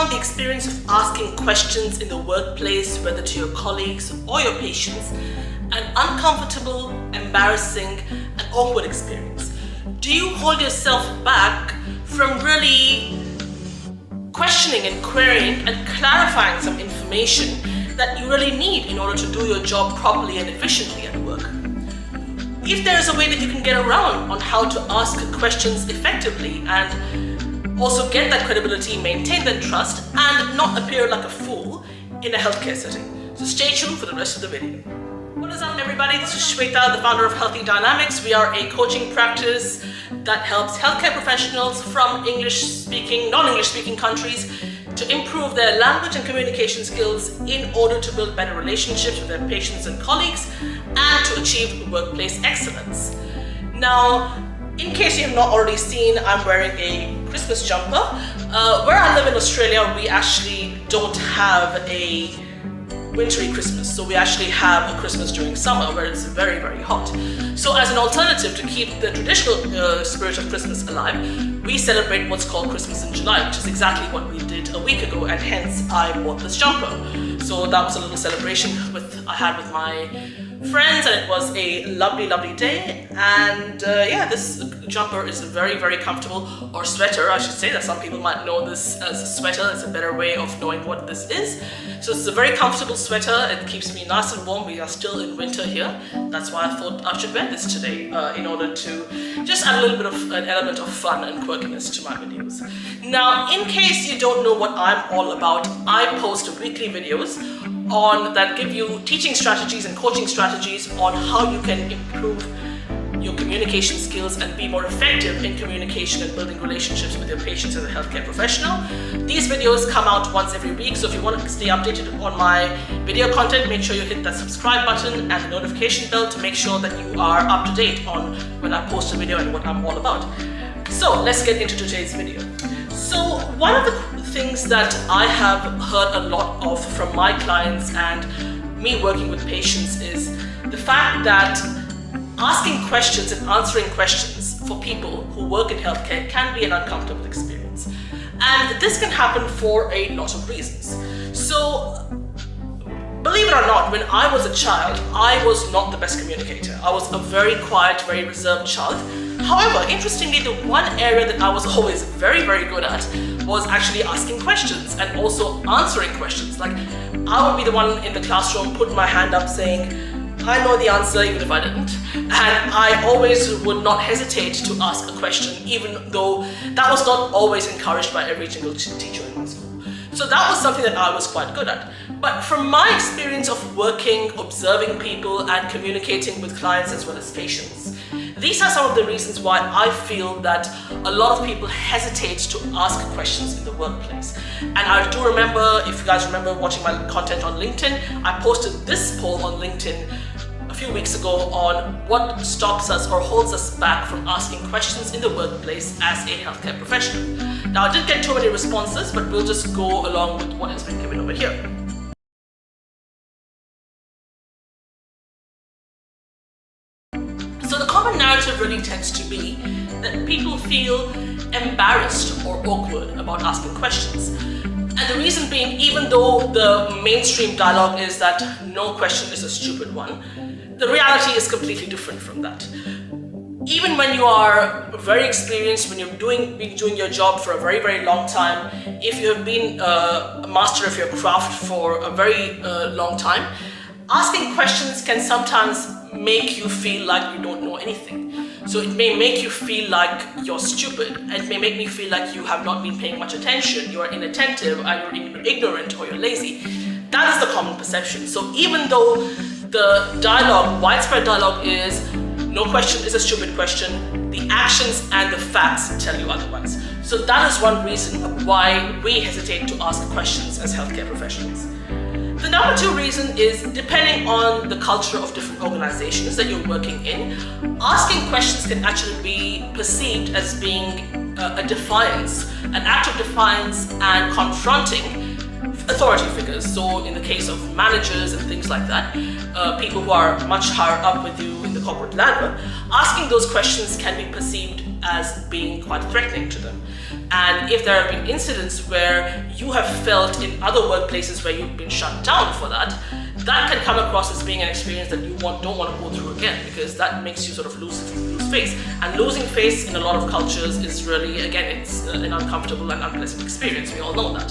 found the experience of asking questions in the workplace, whether to your colleagues or your patients, an uncomfortable, embarrassing, and awkward experience? Do you hold yourself back from really questioning and querying and clarifying some information that you really need in order to do your job properly and efficiently at work? If there is a way that you can get around on how to ask questions effectively and also get that credibility, maintain that trust, and not appear like a fool in a healthcare setting. So stay tuned for the rest of the video. What is up, everybody? This is Shweta, the founder of Healthy Dynamics. We are a coaching practice that helps healthcare professionals from English-speaking, non-English speaking countries to improve their language and communication skills in order to build better relationships with their patients and colleagues and to achieve workplace excellence. Now, in case you have not already seen, I'm wearing a Christmas jumper. Where I live in Australia, we actually don't have a wintry Christmas. So we actually have a Christmas during summer where it's very, very hot. So as an alternative to keep the traditional spirit of Christmas alive, we celebrate what's called Christmas in July, which is exactly what we did a week ago, and hence I bought this jumper. So that was a little celebration I had with my friends, and it was a lovely, lovely day. And yeah, this jumper is very, very comfortable, or sweater, I should say, that some people might know this as a sweater. It's a better way of knowing what this is. So it's a very comfortable sweater. It keeps me nice and warm. We are still in winter here. That's why I thought I should wear this today in order to just add a little bit of an element of fun and quirkiness to my videos. Now, in case you don't know what I'm all about, I post weekly videos that give you teaching strategies and coaching strategies on how you can improve your communication skills and be more effective in communication and building relationships with your patients as a healthcare professional. These videos come out once every week, so if you want to stay updated on my video content, make sure you hit that subscribe button and the notification bell to make sure that you are up to date on when I post a video and what I'm all about. So let's get into today's video. So one of the things that I have heard a lot of from my clients and me working with patients is the fact that asking questions and answering questions for people who work in healthcare can be an uncomfortable experience. And this can happen for a lot of reasons. So, believe it or not, when I was a child, I was not the best communicator. I was a very quiet, very reserved child. However, interestingly, the one area that I was always very, very good at was actually asking questions and also answering questions. Like, I would be the one in the classroom putting my hand up saying, I know the answer even if I didn't. And I always would not hesitate to ask a question, even though that was not always encouraged by every single teacher in my school. So that was something that I was quite good at. But from my experience of working, observing people, and communicating with clients as well as patients, these are some of the reasons why I feel that a lot of people hesitate to ask questions in the workplace. And I do remember, if you guys remember watching my content on LinkedIn, I posted this poll on LinkedIn a few weeks ago on what stops us or holds us back from asking questions in the workplace as a healthcare professional. Now, I didn't get too many responses, but we'll just go along with what has been given over here. So the common narrative really tends to be that people feel embarrassed or awkward about asking questions. And the reason being, even though the mainstream dialogue is that no question is a stupid one, the reality is completely different from that. Even when you are very experienced, when you've been doing your job for a very, very long time, if you have been a master of your craft for a very long time, asking questions can sometimes make you feel like you don't know anything. So it may make you feel like you're stupid. It may make me feel like you have not been paying much attention, you are inattentive, and you're ignorant or you're lazy. That is the common perception. So even though the dialogue, widespread dialogue is, no question is a stupid question, the actions and the facts tell you otherwise. So that is one reason why we hesitate to ask questions as healthcare professionals. The number two reason is, depending on the culture of different organizations that you're working in, asking questions can actually be perceived as being a defiance, an act of defiance and confronting authority figures. So in the case of managers and things like that, people who are much higher up with you in the corporate ladder, asking those questions can be perceived as being quite threatening to them. And if there have been incidents where you have felt in other workplaces where you've been shut down for that, that can come across as being an experience that you don't want to go through again, because that makes you sort of lose face. And losing face in a lot of cultures is really, again, it's an uncomfortable and unpleasant experience. We all know that.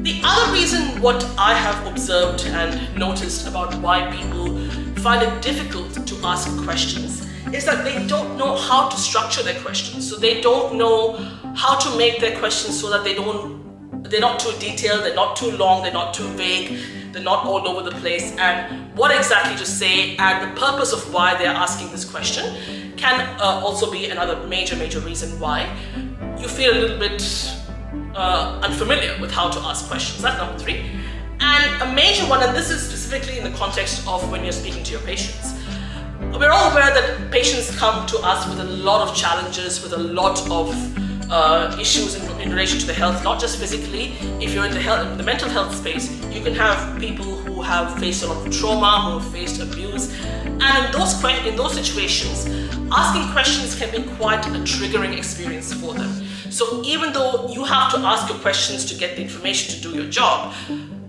The other reason what I have observed and noticed about why people find it difficult to ask questions is that they don't know how to structure their questions. So they don't know how to make their questions so that they're not too detailed, they're not too long, they're not too vague, they're not all over the place, and what exactly to say and the purpose of why they're asking this question can also be another major reason why you feel a little bit unfamiliar with how to ask questions. That's number 3. And a major one, and this is specifically in the context of when you're speaking to your patients. We're all aware that patients come to us with a lot of challenges, with a lot of issues in relation to their health, not just physically. If you're in the mental health space, you can have people who have faced a lot of trauma, who have faced abuse, and in those situations, asking questions can be quite a triggering experience for them. So even though you have to ask your questions to get the information to do your job,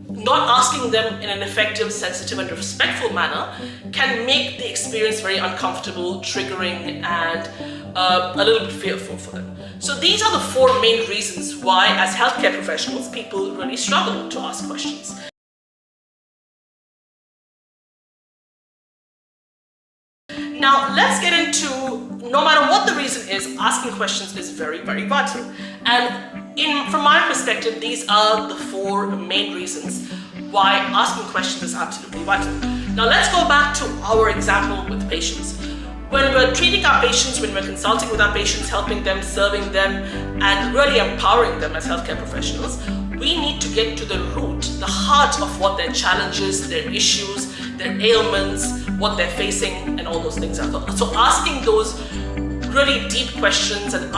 not asking them in an effective, sensitive, and respectful manner can make the experience very uncomfortable, triggering, and a little bit fearful for them. So these are the 4 main reasons why, as healthcare professionals, people really struggle to ask questions. Now, let's get into, no matter what the reason is, asking questions is very vital. And from my perspective, these are the 4 main reasons why asking questions is absolutely vital. Now, let's go back to our example with patients. When we're treating our patients, when we're consulting with our patients, helping them, serving them, and really empowering them as healthcare professionals, we need to get to the root, the heart of what their challenges, their issues, their ailments, what they're facing, and all those things are. So asking those really deep questions and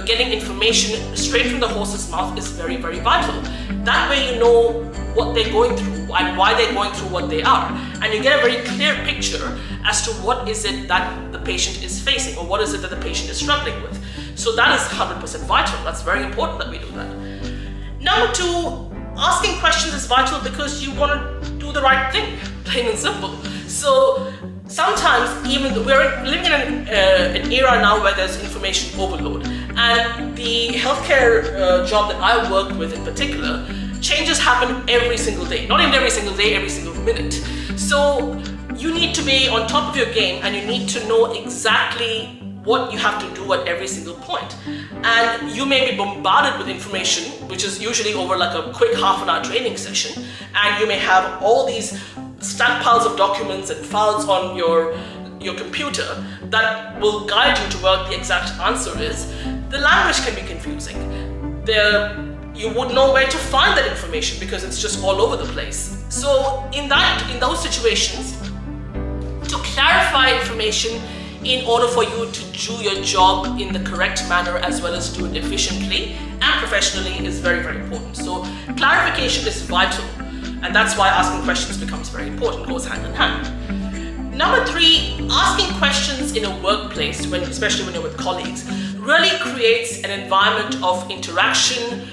getting information straight from the horse's mouth is very vital. That way you know what they're going through and why they're going through what they are. And you get a very clear picture as to what is it that the patient is facing, or what is it that the patient is struggling with. So that is 100% vital. That's very important that we do that. Number 2, asking questions is vital because you want to do the right thing, plain and simple. So sometimes even we're living in an era now where there's information overload, and the healthcare job that I work with in particular, changes happen every single day. Not even every single day, every single minute. So you need to be on top of your game, and you need to know exactly what you have to do at every single point. And you may be bombarded with information, which is usually over like a quick half-an-hour training session, and you may have all these stacked piles of documents and files on your computer that will guide you to where the exact answer is. The language can be confusing. You wouldn't know where to find that information because it's just all over the place. So in those situations, to clarify information in order for you to do your job in the correct manner as well as do it efficiently and professionally is very important. So clarification is vital, and that's why asking questions becomes very important, goes hand in hand. Number 3, asking questions in a workplace, especially when you're with colleagues, really creates an environment of interaction,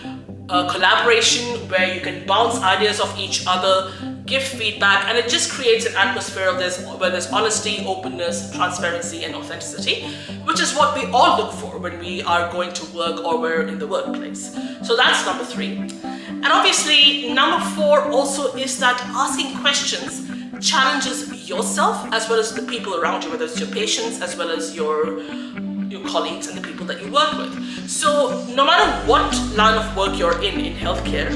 collaboration, where you can bounce ideas off each other, give feedback, and it just creates an atmosphere where there's honesty, openness, transparency, and authenticity, which is what we all look for when we are going to work or we're in the workplace. So that's number 3. And obviously, number 4 also is that asking questions challenges yourself as well as the people around you, whether it's your patients as well as your colleagues and the people that you work with. So no matter what line of work you're in healthcare,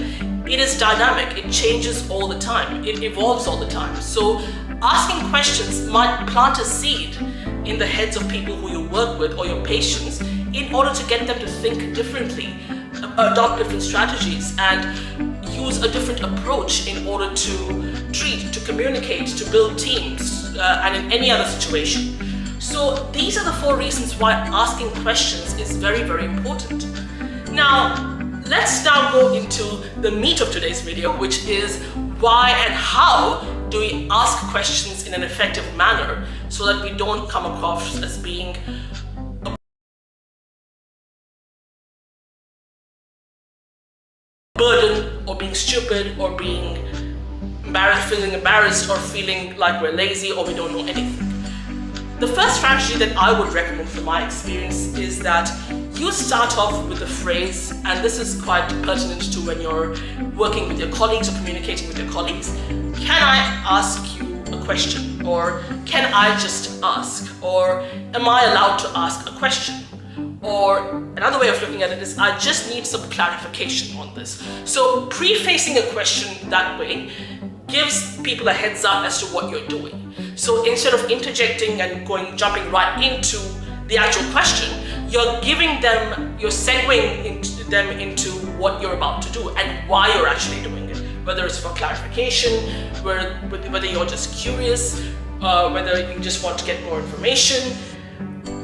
it is dynamic, it changes all the time, it evolves all the time. So asking questions might plant a seed in the heads of people who you work with or your patients in order to get them to think differently, adopt different strategies, and use a different approach in order to treat, to communicate, to build teams, and in any other situation. So these are the 4 reasons why asking questions is very important. Now, let's now go into the meat of today's video, which is why and how do we ask questions in an effective manner so that we don't come across as being stupid or being feeling embarrassed or feeling like we're lazy or we don't know anything. The first strategy that I would recommend from my experience is that you start off with the phrase, and this is quite pertinent to when you're working with your colleagues or communicating with your colleagues. Can I ask you a question? Or can I just ask? Or am I allowed to ask a question? Or another way of looking at it is, I just need some clarification on this. So prefacing a question that way gives people a heads up as to what you're doing. So instead of interjecting and jumping right into the actual question, you're segueing them into what you're about to do and why you're actually doing it. Whether it's for clarification, whether you're just curious, whether you just want to get more information.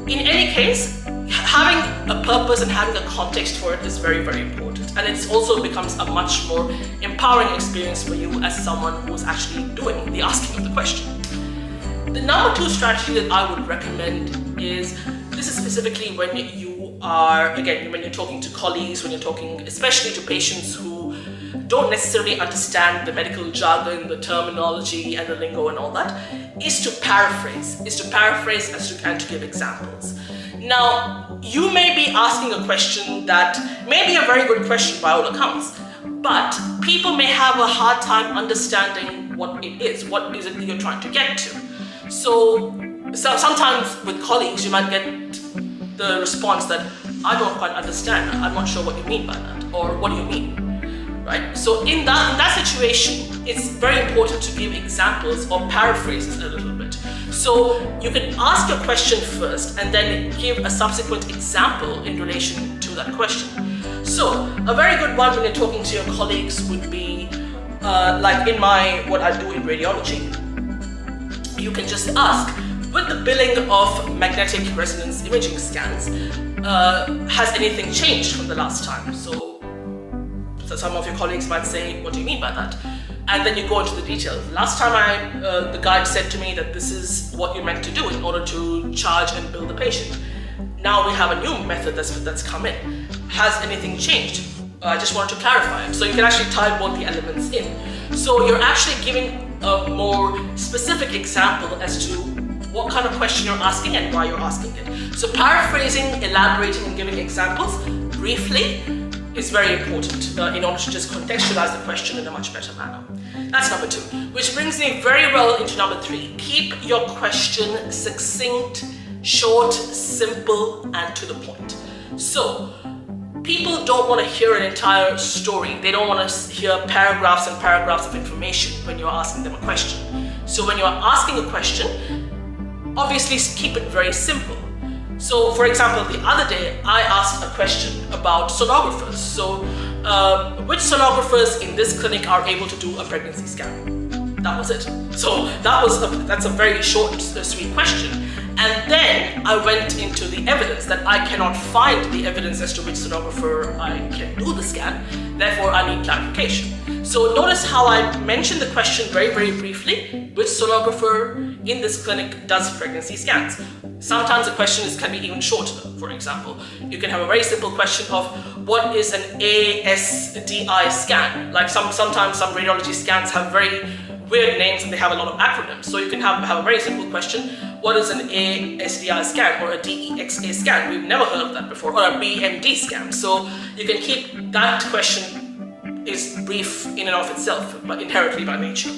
In any case, having a purpose and having a context for it is very, very important. And it also becomes a much more empowering experience for you as someone who's actually doing the asking of the question. The number 2 strategy that I would recommend is, this is specifically when you are, again, when you're talking to colleagues, when you're talking especially to patients who don't necessarily understand the medical jargon, the terminology and the lingo and all that, is to paraphrase and to give examples. Now, you may be asking a question that may be a very good question by all accounts, but people may have a hard time understanding what it is that you're trying to get to. So sometimes with colleagues, you might get the response that, I don't quite understand, I'm not sure what you mean by that, or what do you mean? Right? So in that situation, it's very important to give examples or paraphrases a little bit. So you can ask a question first and then give a subsequent example in relation to that question. So a very good one when you're talking to your colleagues would be, like in what I do in radiology, you can just ask, with the billing of magnetic resonance imaging scans, has anything changed from the last time? So some of your colleagues might say, what do you mean by that? And then you go into the details. Last time the guide said to me that this is what you're meant to do in order to charge and bill the patient. Now we have a new method that's come in. Has anything changed? I just wanted to clarify it. So you can actually tie both the elements in. So you're actually giving a more specific example as to what kind of question you're asking and why you're asking it. So paraphrasing, elaborating and giving examples briefly is very important in order to just contextualize the question in a much better manner. That's number 2, which brings me very well into number 3. Keep your question succinct, short, simple, and to the point. So people don't want to hear an entire story. They don't want to hear paragraphs and paragraphs of information when you're asking them a question. So when you're asking a question, obviously keep it very simple. So for example, the other day I asked a question about sonographers. So which sonographers in this clinic are able to do a pregnancy scan? That was it. So that's a very short, sweet question. And then I went into the evidence that I cannot find the evidence as to which sonographer I can do the scan. Therefore, I need clarification. So notice how I mentioned the question very, very briefly. Which sonographer in this clinic does pregnancy scans? Sometimes the question can be even shorter. For example, you can have a very simple question of what is an ASDI scan? Like sometimes some radiology scans have very weird names and they have a lot of acronyms. So you can have a very simple question. What is an ASDI scan or a DEXA scan? We've never heard of that before. Or a BMD scan. So you can keep that question is brief in and of itself, but inherently by nature.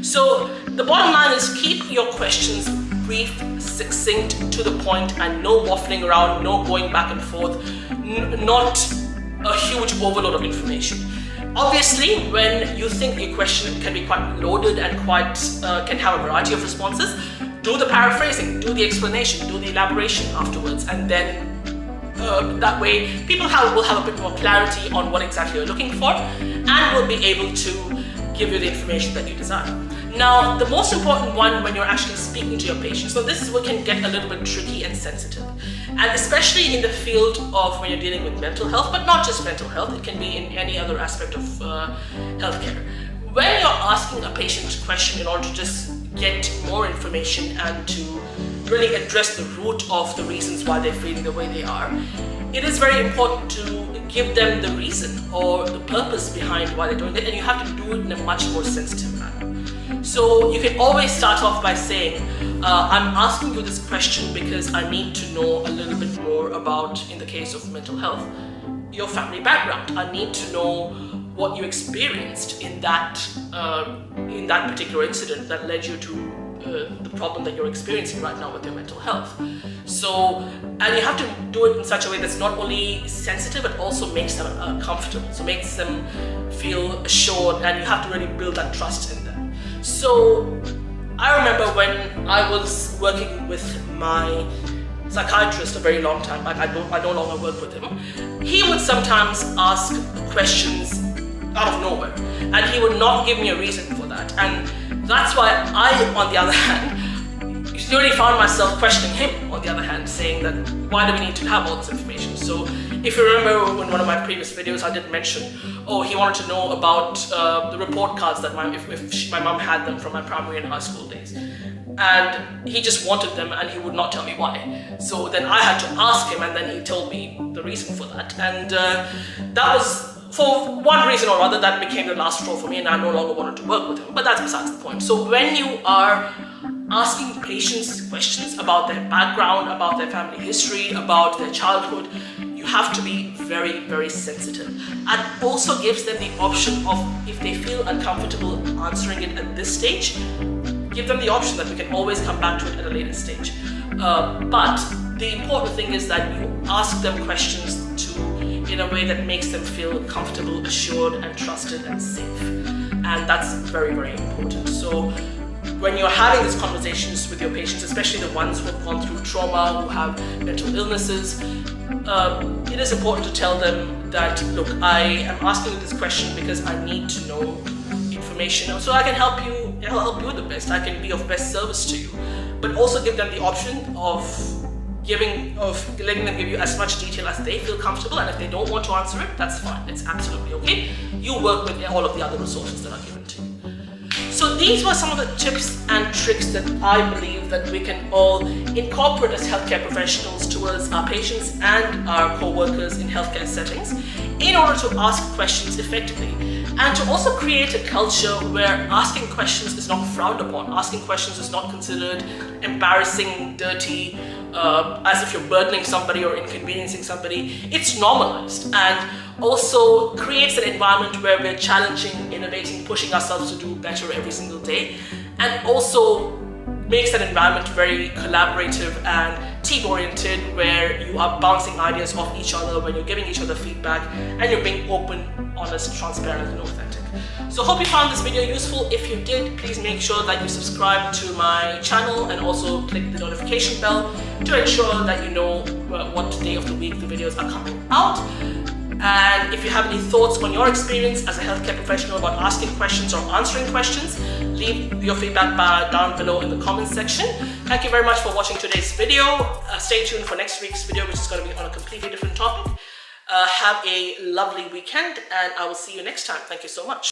So the bottom line is keep your questions brief, succinct, to the point, and no waffling around, no going back and forth, not a huge overload of information. Obviously, when you think your question can be quite loaded and can have a variety of responses, do the paraphrasing, do the explanation, do the elaboration afterwards, and then that way people will have a bit more clarity on what exactly you're looking for and will be able to give you the information that you desire. Now, the most important one when you're actually speaking to your patients, so this is what can get a little bit tricky and sensitive, and especially in the field of when you're dealing with mental health, but not just mental health, it can be in any other aspect of healthcare. When you're asking a patient a question in order to just get more information and to really address the root of the reasons why they're feeling the way they are, it is very important to give them the reason or the purpose behind why they're doing it, and you have to do it in a much more sensitive manner. So you can always start off by saying, I'm asking you this question because I need to know a little bit more about, in the case of mental health, your family background. I need to know what you experienced in that particular incident that led you to the problem that you're experiencing right now with your mental health. So, and you have to do it in such a way that's not only sensitive, but also makes them comfortable. So makes them feel assured, and you have to really build that trust in them. So I remember when I was working with my psychiatrist a very long time, like I no longer work with him, he would sometimes ask questions out of nowhere, and he would not give me a reason for that. And that's why I, on the other hand, really found myself questioning him, on the other hand, saying that why do we need to have all this information? So if you remember in one of my previous videos, I did mention, he wanted to know about the report cards that if my mom had them from my primary and high school days. And he just wanted them, and he would not tell me why. So then I had to ask him, and then he told me the reason for that. And that was, for one reason or other, that became the last straw for me, and I no longer wanted to work with him. But that's besides the point. So when you are asking patients questions about their background, about their family history, about their childhood, you have to be very, very sensitive. And also gives them the option of, if they feel uncomfortable answering it at this stage, give them the option that we can always come back to it at a later stage. But the important thing is that you ask them questions in a way that makes them feel comfortable, assured, and trusted and safe. And that's very, very important. So when you're having these conversations with your patients, especially the ones who have gone through trauma, who have mental illnesses, it is important to tell them that, look, I am asking you this question because I need to know information so I can help you the best. I can be of best service to you. But also give them the option of letting them give you as much detail as they feel comfortable, and if they don't want to answer it, that's fine. It's absolutely okay. You work with all of the other resources that are given to you. So these were some of the tips and tricks that I believe that we can all incorporate as healthcare professionals towards our patients and our co-workers in healthcare settings in order to ask questions effectively, and to also create a culture where asking questions is not frowned upon. Asking questions is not considered embarrassing, dirty, as if you're burdening somebody or inconveniencing somebody. It's normalized, and also creates an environment where we're challenging, innovating, pushing ourselves to do better every single day, and also makes that environment very collaborative and team-oriented, where you are bouncing ideas off each other, when you're giving each other feedback, and you're being open, honest, transparent, and authentic. So hope you found this video useful. If you did, please make sure that you subscribe to my channel and also click the notification bell to ensure that you know what day of the week the videos are coming out. And if you have any thoughts on your experience as a healthcare professional about asking questions or answering questions, leave your feedback down below in the comments section. Thank you very much for watching today's video. Stay tuned for next week's video, which is going to be on a completely different topic. Have a lovely weekend, and I will see you next time. Thank you so much.